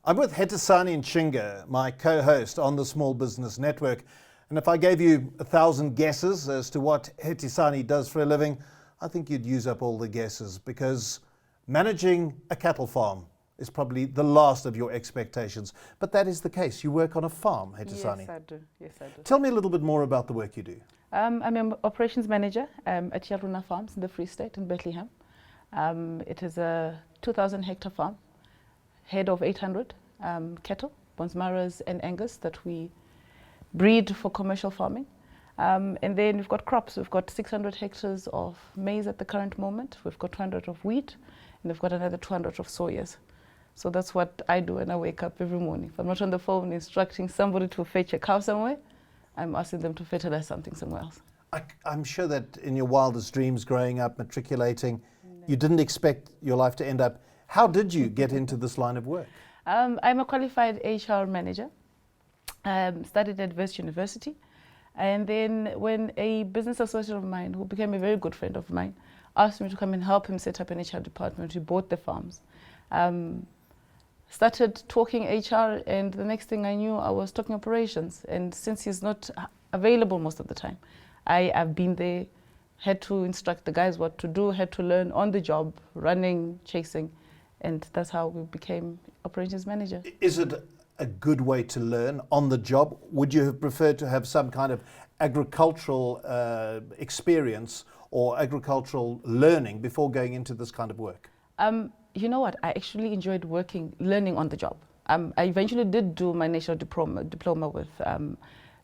I'm with Hetisani Ntshinga, my co-host on the Small Business Network. And if I gave you 1,000 guesses as to what Hetisani does for a living, I think you'd use up all the guesses, because managing a cattle farm is probably the last of your expectations. But that is the case. You work on a farm, Hetisani. Yes, I do. Yes, I do. Tell me a little bit more about the work you do. I'm an operations manager at Yarona Farms in the Free State in Bethlehem. It is a 2,000 hectare farm, head of 800 cattle, Bonsmaras and Angus, that we breed for commercial farming. And then we've got crops. We've got 600 hectares of maize at the current moment. We've got 200 of wheat, and we've got another 200 of soyas. So that's what I do when I wake up every morning. If I'm not on the phone instructing somebody to fetch a cow somewhere, I'm asking them to fertilize something somewhere else. I'm sure that in your wildest dreams growing up, matriculating, you didn't expect your life to end up. How did you get into this line of work? I'm a qualified HR manager. Studied at Wits University. And then when a business associate of mine, who became a very good friend of mine, asked me to come and help him set up an HR department, we bought the farms. Started talking HR, and the next thing I knew, I was talking operations. And since he's not available most of the time, I've been there, had to instruct the guys what to do, had to learn on the job, running, chasing, and that's how we became operations manager. Is it a good way to learn on the job? Would you have preferred to have some kind of agricultural experience or agricultural learning before going into this kind of work? You know what? I actually enjoyed learning on the job. I eventually did do my national diploma with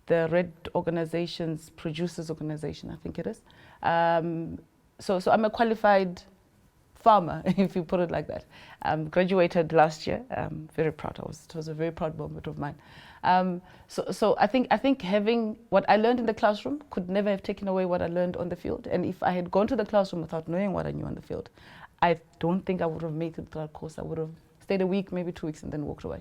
the Red Organization's Producers Organization, I think it is. So I'm a qualified farmer, if you put it like that. Graduated last year. I'm very proud. It was a very proud moment of mine. So I think having what I learned in the classroom could never have taken away what I learned on the field. And if I had gone to the classroom without knowing what I knew on the field, I don't think I would have made it through that course. I would have stayed a week, maybe 2 weeks, and then walked away.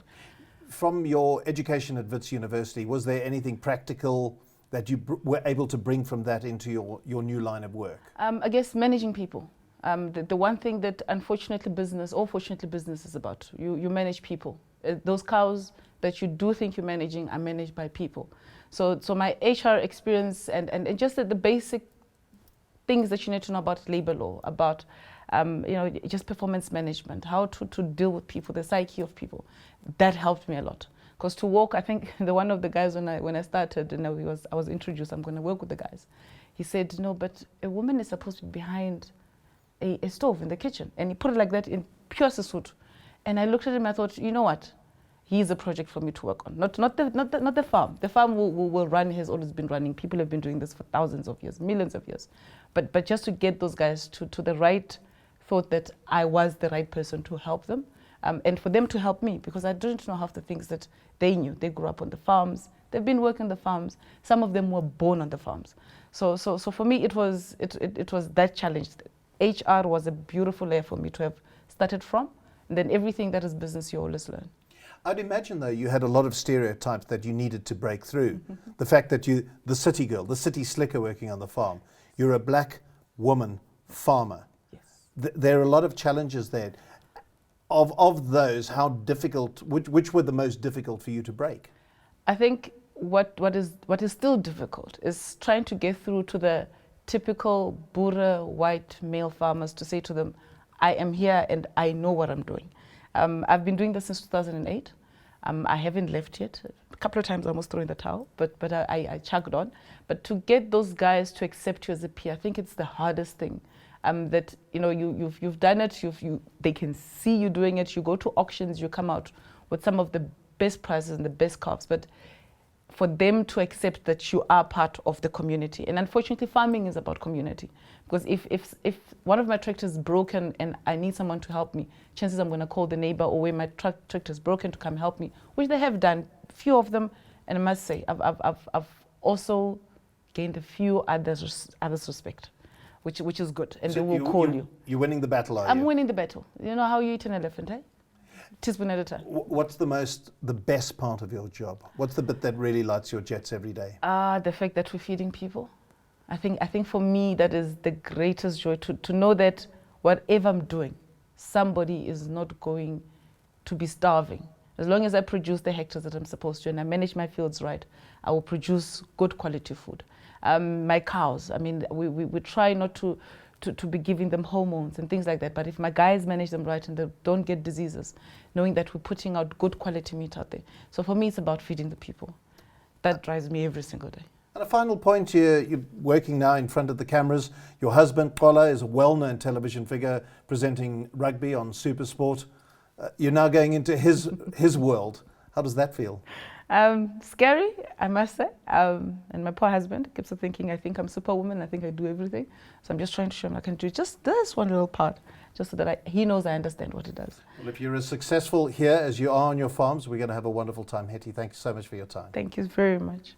From your education at Wits University, was there anything practical that you were able to bring from that into your new line of work? I guess managing people. The one thing that unfortunately business, or fortunately business, is about. You manage people. Those cows that you do think you're managing are managed by people. So my HR experience and just the basic things that you need to know about labor law, about just performance management, how to deal with people, the psyche of people, that helped me a lot. Because to work, I think one of the guys when I started and I was introduced, I'm going to work with the guys. He said, no, but a woman is supposed to be behind a stove in the kitchen, and he put it like that in pure Sesotho. And I looked at him, I thought, you know what? He's a project for me to work on. Not the farm. The farm will run, has always been running. People have been doing this for thousands of years, millions of years. But just to get those guys to the right thought that I was the right person to help them, and for them to help me, because I didn't know half the things that they knew. They grew up on the farms. They've been working on the farms. Some of them were born on the farms. So for me, it was that challenge. HR was a beautiful layer for me to have started from, and then everything that is business you always learn. I'd imagine, though, you had a lot of stereotypes that you needed to break through. The fact that the city girl, the city slicker working on the farm, you're a black woman farmer. Yes. There are a lot of challenges there. Of those, how difficult, which were the most difficult for you to break? I think what is still difficult is trying to get through to the typical Boer white male farmers, to say to them, I am here and I know what I'm doing. I've been doing this since 2008. I haven't left yet. A couple of times I almost threw in the towel, but I chugged on. But to get those guys to accept you as a peer, I think it's the hardest thing. That you've done it. They can see you doing it. You go to auctions, you come out with some of the best prizes and the best calves. But for them to accept that you are part of the community. And unfortunately, farming is about community. Because if one of my tractors is broken and I need someone to help me, chances I'm going to call the neighbor, or where my tractor is broken, to come help me, which they have done, few of them. And I must say, I've also gained a few others respect, which is good. And So they will call you. You're winning the battle, are you? I'm winning the battle. You know how you eat an elephant, eh? Teaspoon at a time. What's the best part of your job? What's the bit that really lights your jets every day? The fact that we're feeding people. I think for me that is the greatest joy, to know that whatever I'm doing, somebody is not going to be starving. As long as I produce the hectares that I'm supposed to and I manage my fields right, I will produce good quality food. My cows, I mean, we try not to be giving them hormones and things like that, but if my guys manage them right and they don't get diseases, knowing that we're putting out good quality meat out there. So for me, it's about feeding the people. That drives me every single day. And a final point here, you're working now in front of the cameras. Your husband, Kola, is a well-known television figure presenting rugby on SuperSport. You're now going into his world. How does that feel? Scary, I must say. And my poor husband keeps thinking I think I'm Superwoman, I think I do everything. So I'm just trying to show him I can do just this one little part, just so that he knows I understand what he does. Well, if you're as successful here as you are on your farms, we're going to have a wonderful time. Heti, thank you so much for your time. Thank you very much.